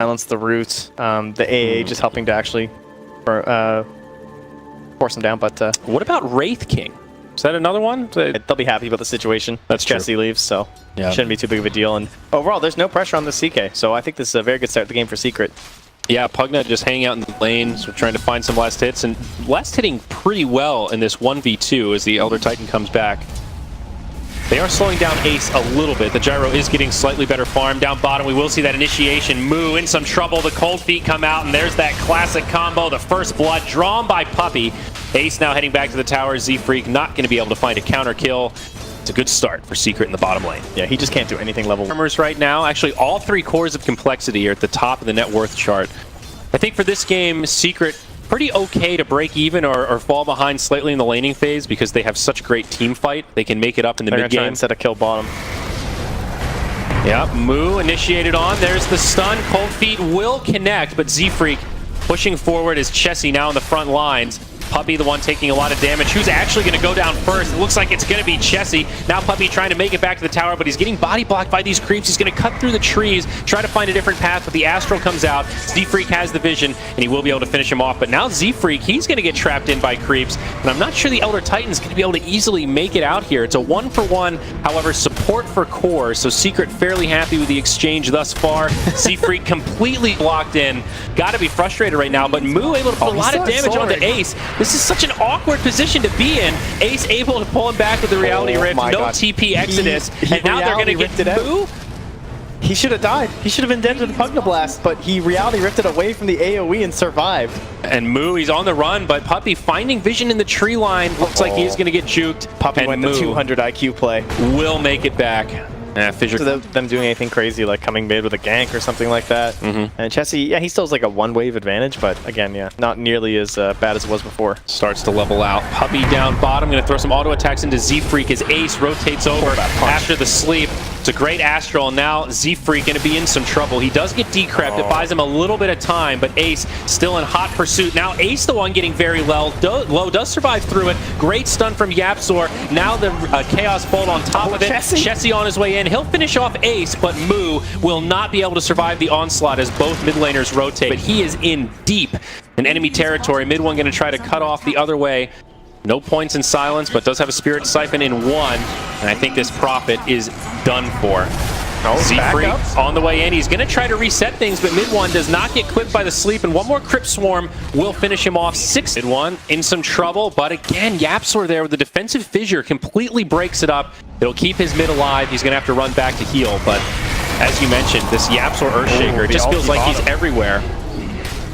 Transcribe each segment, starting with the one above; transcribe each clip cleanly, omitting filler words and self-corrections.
silence the root. The AA just helping to actually force him down. But what about Wraith King? Is that another one? They'll be happy about the situation. That's true. Jesse leaves, so shouldn't be too big of a deal. And overall, there's no pressure on the CK, so I think this is a very good start to the game for Secret. Yeah, Pugna just hanging out in the lanes, trying to find some last hits, and last hitting pretty well in this 1v2 as the Elder Titan comes back. They are slowing down Ace a little bit. The gyro is getting slightly better farm. Down bottom, we will see that initiation. Moo in some trouble. The cold feet come out, and there's that classic combo, the first blood, drawn by Puppey. Ace now heading back to the tower. Z-Freak not going to be able to find a counter kill. It's a good start for Secret in the bottom lane. Yeah, he just can't do anything level. Farmers right now, actually all 3 cores of complexity are at the top of the net worth chart. I think for this game, Secret pretty okay to break even or fall behind slightly in the laning phase because they have such great team fight. They can make it up in the mid game. Instead of kill bottom. Yeah, Moo initiated on. There's the stun. Cold Feet will connect, but Z-Freak pushing forward as Chessie now in the front lines. Puppey the one taking a lot of damage. Who's actually going to go down first? It looks like it's going to be Chessie. Now Puppey trying to make it back to the tower, but he's getting body blocked by these creeps. He's going to cut through the trees, try to find a different path, but the Astral comes out. Z-Freak has the vision, and he will be able to finish him off. But now Z-Freak, he's going to get trapped in by creeps, and I'm not sure the Elder Titan's going to be able to easily make it out here. It's a 1-for-1, however, support for core, so Secret fairly happy with the exchange thus far. Z-Freak completely blocked in. Got to be frustrated right now, but Moo able to put a lot of damage onto Ace. This is such an awkward position to be in. Ace able to pull him back with the Reality Rift. No TP Exodus. And now they're going to get Moo. He should have died. He should have been dead to the Pugna Blast, but he Reality Rifted away from the AoE and survived. And Moo, he's on the run, but Puppey finding vision in the tree line. Looks like he's going to get juked. Puppey went the 200 IQ play. Will make it back. So them doing anything crazy like coming mid with a gank or something like that. And Chessie, yeah, he still has like a 1-wave advantage, but again, yeah, not nearly as bad as it was before. Starts to level out. Puppey down bottom, going to throw some auto attacks into Z-Freak as Ace rotates over after the sleep. It's a great Astral, and now Z-Freak going to be in some trouble. He does get decrept. It buys him a little bit of time, but Ace still in hot pursuit. Now Ace the one getting very low, does survive through it. Great stun from Yapzor. Now the Chaos Bolt on top of it. Chessie on his way in. He'll finish off Ace, but Moo will not be able to survive the onslaught as both mid laners rotate. But he is in deep in enemy territory. Mid one going to try to cut off the other way. No points in silence, but does have a Spirit Siphon in 1. And I think this Prophet is done for. Z-Freak on the way in. He's going to try to reset things, but mid one does not get clipped by the sleep, and one more Crypt Swarm will finish him off. 6 mid one in some trouble, but again, Yapzor there with the defensive fissure completely breaks it up. It'll keep his mid alive. He's going to have to run back to heal, but as you mentioned, this Yapzor Earthshaker just feels like he's everywhere.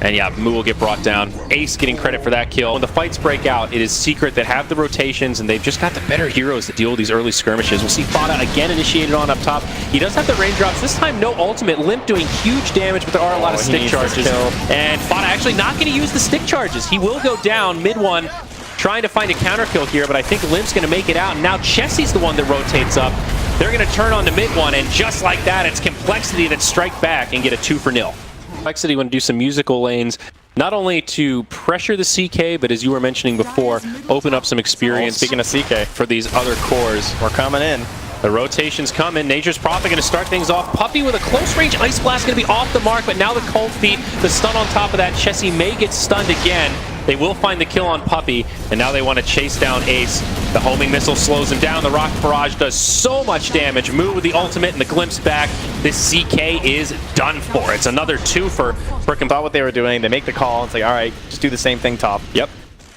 And yeah, Moo will get brought down. Ace getting credit for that kill. When the fights break out, it is Secret that have the rotations, and they've just got the better heroes to deal with these early skirmishes. We'll see Fada again initiated on up top. He does have the raindrops. This time, no ultimate. Limp doing huge damage, but there are a lot of stick charges. And Fada actually not going to use the stick charges. He will go down mid one, trying to find a counter kill here, but I think Limp's going to make it out. And now Chessie's the one that rotates up. They're going to turn on to mid one, and just like that, it's Complexity that strike back and get a 2-for-0. Complexity want to do some musical lanes, not only to pressure the CK, but as you were mentioning before, open up some experience. Speaking of CK, for these other cores. We're coming in. The rotations come in. Nature's Prophet going to start things off. Puppey with a close range Ice Blast going to be off the mark, but now the Cold Feet, the stun on top of that. Chessie may get stunned again. They will find the kill on Puppey, and now they want to chase down Ace. The homing missile slows him down. The Rock Barrage does so much damage. Moo with the ultimate and the glimpse back. This CK is done for. It's another 2 for thought what they were doing. They make the call and say, all right, just do the same thing top. Yep.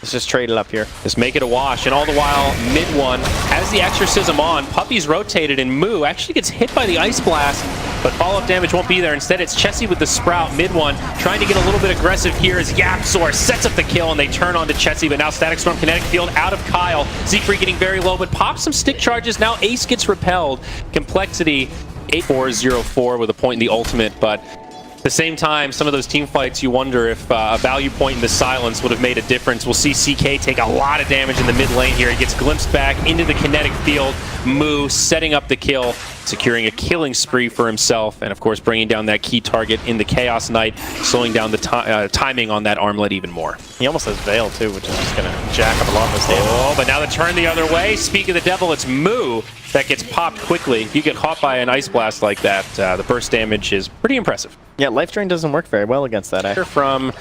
Let's just trade it up here. Just make it a wash. And all the while, mid one has the Exorcism on. Puppey's rotated, and Moo actually gets hit by the Ice Blast, but follow-up damage won't be there. Instead, it's Chessie with the Sprout mid one, trying to get a little bit aggressive here as Yapzor sets up the kill, and they turn on to Chessie, but now Static Storm Kinetic Field out of Kyle. Z-Freak getting very low, but pops some stick charges. Now Ace gets repelled. Complexity 8-4-0-4 with a point in the ultimate, but at the same time, some of those team fights, you wonder if a value point in the silence would have made a difference. We'll see CK take a lot of damage in the mid lane here. He gets glimpsed back into the kinetic field. Moo setting up the kill. securing a killing spree for himself, and of course bringing down that key target in the Chaos Knight, slowing down the timing on that armlet even more. He almost has Veil too, which is just going to jack up a lot of his damage. Oh, but now the turn the other way. Speak of the devil, it's Moo that gets popped quickly. If you get caught by an Ice Blast like that, the burst damage is pretty impressive. Yeah, Life Drain doesn't work very well against that. From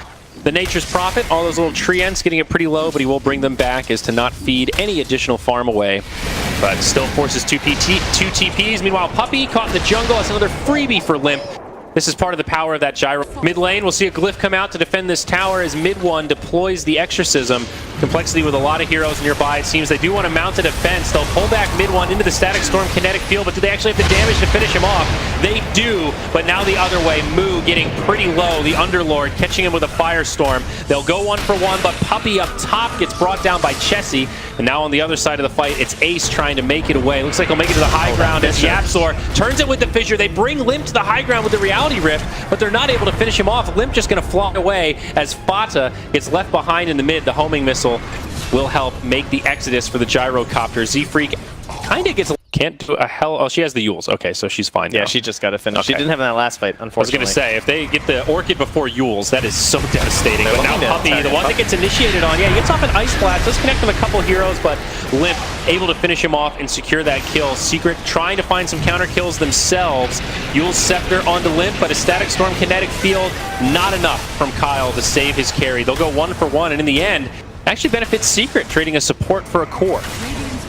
the Nature's Prophet, all those little tree ends getting it pretty low, but he will bring them back as to not feed any additional farm away. But still forces two TPs. Meanwhile, Puppey caught in the jungle. That's another freebie for Limp. This is part of the power of that gyro. Mid lane, we'll see a glyph come out to defend this tower as mid one deploys the exorcism. Complexity with a lot of heroes nearby. It seems they do want to mount a defense. They'll pull back mid one into the Static Storm kinetic field, but do they actually have the damage to finish him off? They do, but now the other way. Moo getting pretty low. The Underlord catching him with a Firestorm. They'll go 1-for-1, but Puppey up top gets brought down by Chessie. And now on the other side of the fight, it's Ace trying to make it away. Looks like he'll make it to the high ground as YapzOr turns it with the fissure. They bring Limp to the high ground with the Reality Rift, but they're not able to finish him off. Limp just going to fly away as Fata gets left behind in the mid. The homing missile will help make the exodus for the gyrocopter. Z-Freak kind of gets... Can't do a hell... Oh, she has the Yules. Okay, so she's fine now. Yeah, she just got to finish. Okay. She didn't have that last fight, unfortunately. I was going to say, if they get the Orchid before Yules, that is so devastating. But now Puppey, the one that gets initiated on, yeah, he gets off an Ice Blast, does connect with a couple heroes, but Limp able to finish him off and secure that kill. Secret trying to find some counter kills themselves. Yules Scepter onto Limp, but a Static Storm kinetic field, not enough from coL to save his carry. They'll go 1-for-1, and in the end, actually benefits Secret, trading a support for a core.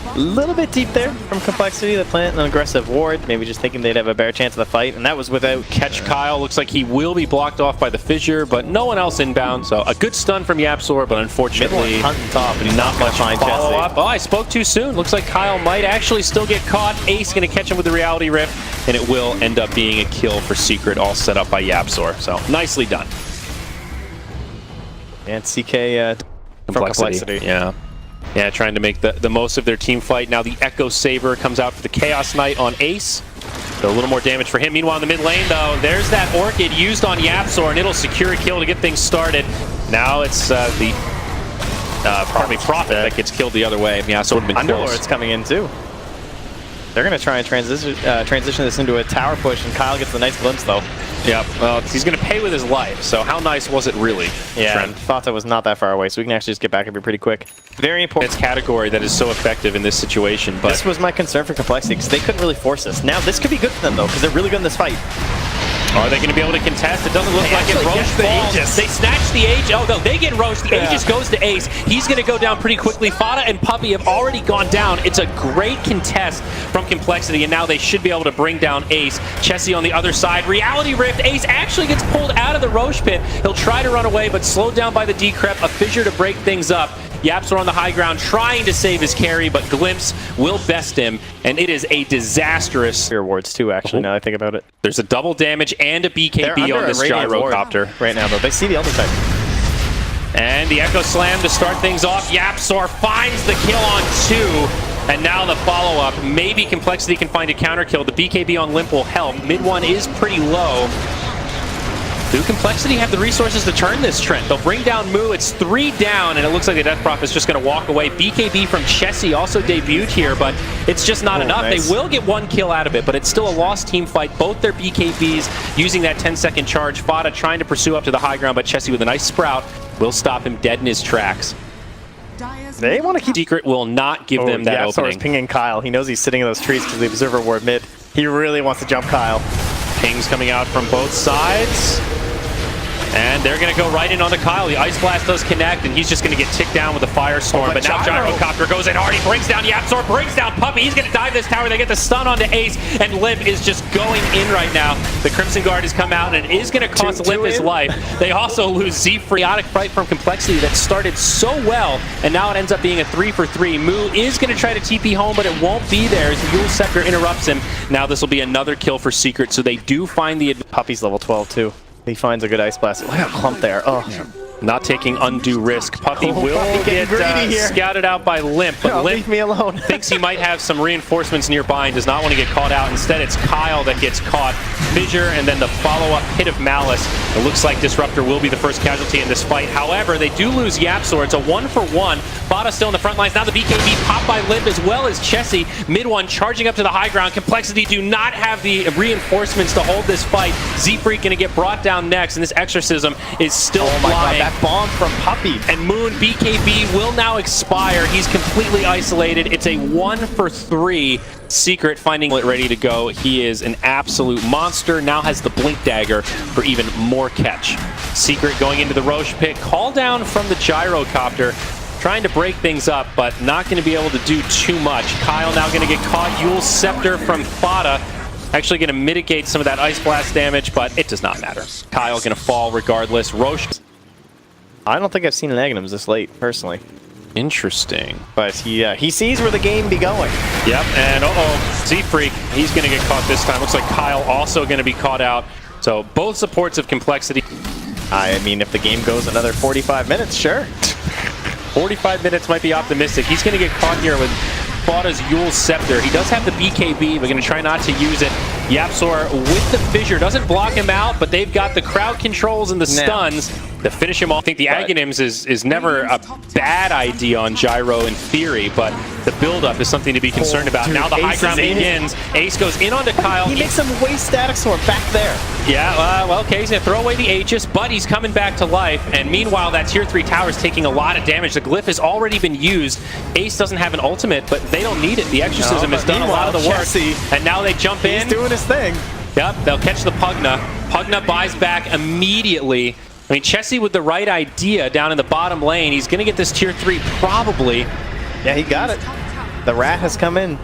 A little bit deep there from Complexity to plant an aggressive ward, maybe just thinking they'd have a better chance of the fight, and that was without... Catch coL, looks like he will be blocked off by the fissure, but no one else inbound, so a good stun from YapzOr, but unfortunately hunting top, and he's not much follow up. Oh, I spoke too soon. Looks like coL might actually still get caught. Ace going to catch him with the Reality Rift, and it will end up being a kill for Secret, all set up by YapzOr, so nicely done. And CK from Complexity. Yeah, trying to make the most of their team fight. Now the Echo Saber comes out for the Chaos Knight on Ace. So a little more damage for him. Meanwhile, in the mid lane, though, there's that Orchid used on YapzOr, and it'll secure a kill to get things started. Now it's the Prophet that gets killed the other way. Yeah, so it would have been close. Underlord's coming in, too. They're going to try and transition this into a tower push, and coL gets a nice glimpse, though. Yep, well, he's going to pay with his life, so how nice was it really? Yeah, Fata was not that far away, so we can actually just get back up here pretty quick. Very important. It's category that is so effective in this situation, but... This was my concern for Complexity, because they couldn't really force this. Now, this could be good for them, though, because they're really good in this fight. Are they going to be able to contest? It doesn't look like it. Roche falls. They snatch the Aegis. Oh, no, they get Roche. The Aegis goes to Ace. He's going to go down pretty quickly. Fata and Puppey have already gone down. It's a great contest from Complexity, and now they should be able to bring down Ace. Chessie on the other side. Reality Rift. Ace actually gets pulled out of the Roche pit. He'll try to run away, but slowed down by the Decrep. A fissure to break things up. YapzOr on the high ground trying to save his carry, but Glimpse will best him, and it is a disastrous... Rewards too, actually, now that I think about it. There's a double damage and a BKB on this gyrocopter. Right now, though. They see the other side. And the Echo Slam to start things off. YapzOr finds the kill on 2. And now the follow-up. Maybe Complexity can find a counter kill. The BKB on Limp will help. Mid one is pretty low. Do Complexity have the resources to turn this trend? They'll bring down Moo. It's 3 down, and it looks like the Death Prophet is just going to walk away. BKB from Chessie also debuted here, but it's just not enough. Nice. They will get 1 kill out of it, but it's still a lost team fight. Both their BKBs using that 10-second charge. Fata trying to pursue up to the high ground, but Chessie with a nice sprout will stop him dead in his tracks. They want to keep... Secret will not give them that opening. Pinging coL. He knows he's sitting in those trees because the Observer Ward mid. He really wants to jump coL. Pings coming out from both sides. And they're going to go right in onto coL. The Ice Blast does connect, and he's just going to get ticked down with a Firestorm. But now Gyrocopter goes in hard. He brings down YapzOr, brings down Puppey. He's going to dive this tower. They get the stun onto Ace, and Limp is just going in right now. The Crimson Guard has come out, and it is going to cost Limp his life. They also lose Z-Freak. Fight from Complexity that started so well, and now it ends up being a 3-for-3. Moo is going to try to TP home, but it won't be there as the Yules Scepter interrupts him. Now this will be another kill for Secret, so they do find the... Puppey's level 12, too. He finds a good Ice Blast. Look how clumped there. Oh. Not taking undue risk. Puppy will Puppy get scouted out by Limp, but Limp leave me alone. thinks he might have some reinforcements nearby and does not want to get caught out. Instead, it's Kyle that gets caught. Fissure and then the follow-up Pit of Malice. It looks like Disruptor will be the first casualty in this fight. However, they do lose YapzOr. It's a 1-for-1. Fada still in the front lines. Now the BKB popped by Limp as well as Chessie. Mid one charging up to the high ground. Complexity do not have the reinforcements to hold this fight. Z-Freak going to get brought down next, and this Exorcism is still flying. That bomb from Puppy. And Moon BKB will now expire. He's completely isolated. It's a 1-for-3. Secret finding it ready to go. He is an absolute monster. Now has the Blink Dagger for even more catch. Secret going into the Roche pit. Call down from the Gyrocopter. Trying to break things up, but not going to be able to do too much. Kyle now going to get caught. Yule's Scepter from Fada. Actually going to mitigate some of that Ice Blast damage, but it does not matter. Kyle's going to fall regardless. Roche. I don't think I've seen an Agnums this late, personally. Interesting. But he sees where the game be going. Yep, and Z-Freak, he's going to get caught this time. Looks like Kyle also going to be caught out. So both supports of Complexity. I mean, if the game goes another 45 minutes, sure. 45 minutes might be optimistic. He's going to get caught here with Fada's Yule's Scepter. He does have the BKB, but going to try not to use it. YapzOr with the Fissure doesn't block him out, but they've got the crowd controls and the stuns to finish him off. I think the Aghanims is never a bad idea on Gyro in theory, but the buildup is something to be concerned about. Dude, now the high ground begins. Ace goes in onto Kyle. He makes him waste Static Storm back there. Yeah, well, okay, he's going to throw away the Aegis, but he's coming back to life. And meanwhile, that tier 3 tower is taking a lot of damage. The Glyph has already been used. Ace doesn't have an ultimate, but they don't need it. The Exorcism has done a lot of the work. Chessie, and now they jump in. He's doing his thing. Yep, they'll catch the Pugna. Pugna buys back immediately. I mean, Chessie with the right idea down in the bottom lane. He's going to get this tier 3 probably. Yeah, he got it. The Rat has come in.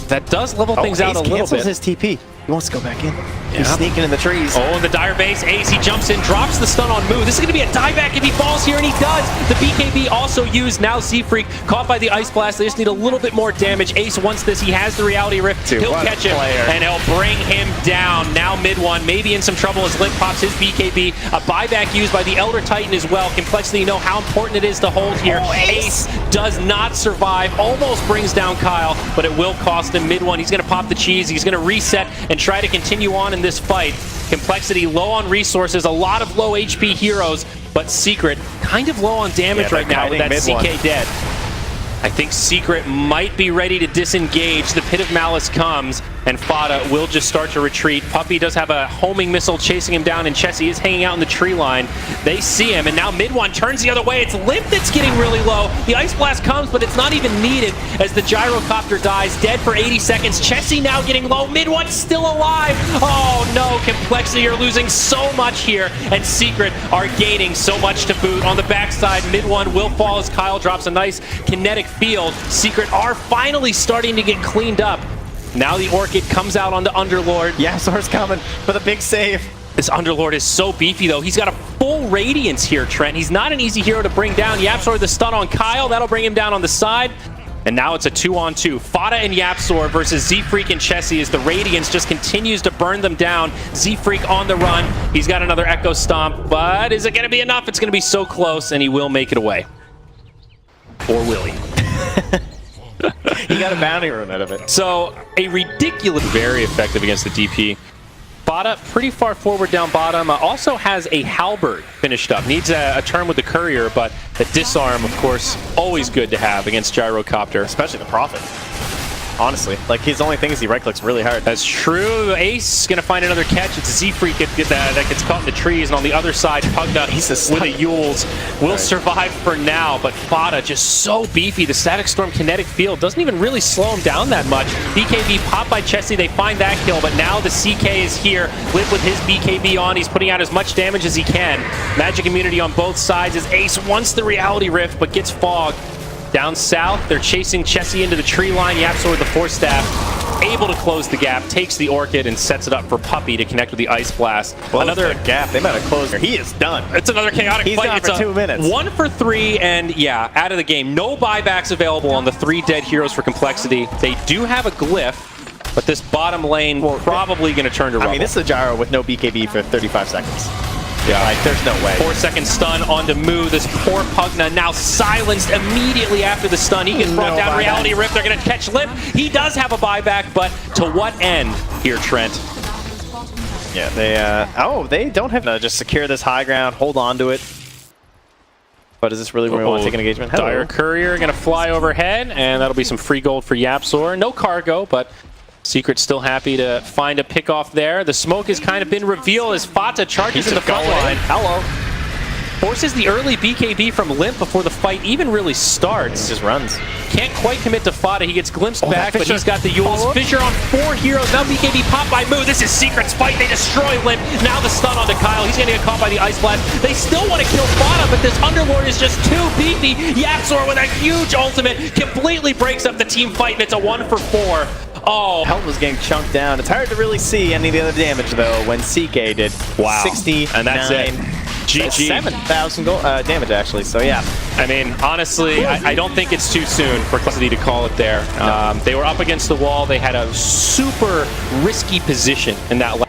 That does level things out a little bit. His TP. He wants to go back in. He's sneaking in the trees. Oh, in the Dire base, Ace, he jumps in, drops the stun on Moo. This is going to be a dieback if he falls here, and he does. The BKB also used. Now Z-Freak caught by the Ice Blast. They just need a little bit more damage. Ace wants this. He has the Reality Rift. He'll catch him, and he'll bring him down. Now mid one, maybe in some trouble as Limp pops his BKB. A buyback used by the Elder Titan as well. Complexity know how important it is to hold here. Ace does not survive. Almost brings down Kyle, but it will cost him mid one. He's going to pop the cheese. He's going to reset and try to continue on in this fight. Complexity low on resources, a lot of low HP heroes, but Secret kind of low on damage right now with that CK dead. I think Secret might be ready to disengage. The Pit of Malice comes, and Fada will just start to retreat. Puppy does have a homing missile chasing him down, and Chessie is hanging out in the tree line. They see him, and now mid one turns the other way. It's Limp that's getting really low. The Ice Blast comes, but it's not even needed as the Gyrocopter dies, dead for 80 seconds. Chessie now getting low. Mid one still alive. Oh no, Complexity are losing so much here, and Secret are gaining so much to boot. On the backside, mid one will fall as Kyle drops a nice kinetic field. Secret are finally starting to get cleaned up. Now the Orchid comes out on the Underlord. YapzOr's coming for the big save. This Underlord is so beefy, though. He's got a full Radiance here, Trent. He's not an easy hero to bring down. YapzOr the stun on Kyle. That'll bring him down on the side. And now it's a 2-on-2. Fada and YapzOr versus Z-Freak and Chessie as the Radiance just continues to burn them down. Z-Freak on the run. He's got another Echo Stomp, but is it going to be enough? It's going to be so close, and he will make it away. Or will he? He got a bounty rune out of it. So, a ridiculous, very effective against the DP. Fada, pretty far forward down bottom, also has a Halberd finished up. Needs a turn with the Courier, but the Disarm, of course, always good to have against Gyrocopter. Especially the Prophet. Honestly, like his only thing is he right-clicks really hard. That's true. Ace gonna find another catch. It's a Z-Freak that gets caught in the trees, and on the other side, Pugna with the Yules will survive for now. But Fada just so beefy. The Static Storm kinetic field doesn't even really slow him down that much. BKB popped by Chessie. They find that kill, but now the CK is here. Limp with his BKB on. He's putting out as much damage as he can. Magic immunity on both sides as Ace wants the Reality Rift, but gets fogged. Down south, they're chasing Chessie into the tree line. YapzOr with the Force Staff, able to close the gap, takes the Orchid and sets it up for Puppy to connect with the Ice Blast. Another gap. They might have closed her. He is done. It's another chaotic fight. He's gone for 2 minutes. 1-for-3, and yeah, out of the game. No buybacks available on the 3 dead heroes for Complexity. They do have a Glyph, but this bottom lane probably going to turn to rubble. I mean, this is a Gyro with no BKB for 35 seconds. Yeah. Like, there's no way. 4-second stun onto Moo. This poor Pugna now silenced immediately after the stun. He gets brought down. Reality Rift. They're going to catch Limp. He does have a buyback, but to what end here, Trent? Yeah, they don't have to just secure this high ground, hold on to it. But is this really where we want to take an engagement? Hello. Dire Courier going to fly overhead, and that'll be some free gold for Yapzor. No cargo, but Secret's still happy to find a pick off there. The smoke has kind of been revealed as Fata charges to the front line. Hello. Forces the early BKB from Limp before the fight even really starts. He just runs. Can't quite commit to Fata. He gets glimpsed back, but Fisher. he's got the Yules. Fisher on 4 heroes. Now BKB popped by Moo. This is Secret's fight. They destroy Limp. Now the stun onto Kyle. He's going to get caught by the Ice Blast. They still want to kill Fata, but this Underlord is just too beefy. Yapzor with a huge ultimate completely breaks up the team fight, and it's a 1-for-4. Oh. Health was getting chunked down. It's hard to really see any of the other damage, though, when CK did. Wow. 69. And that's it. GG. 7,000 damage, actually, so yeah. I mean, honestly, I don't think it's too soon for Custody to call it there. They were up against the wall. They had a super risky position in that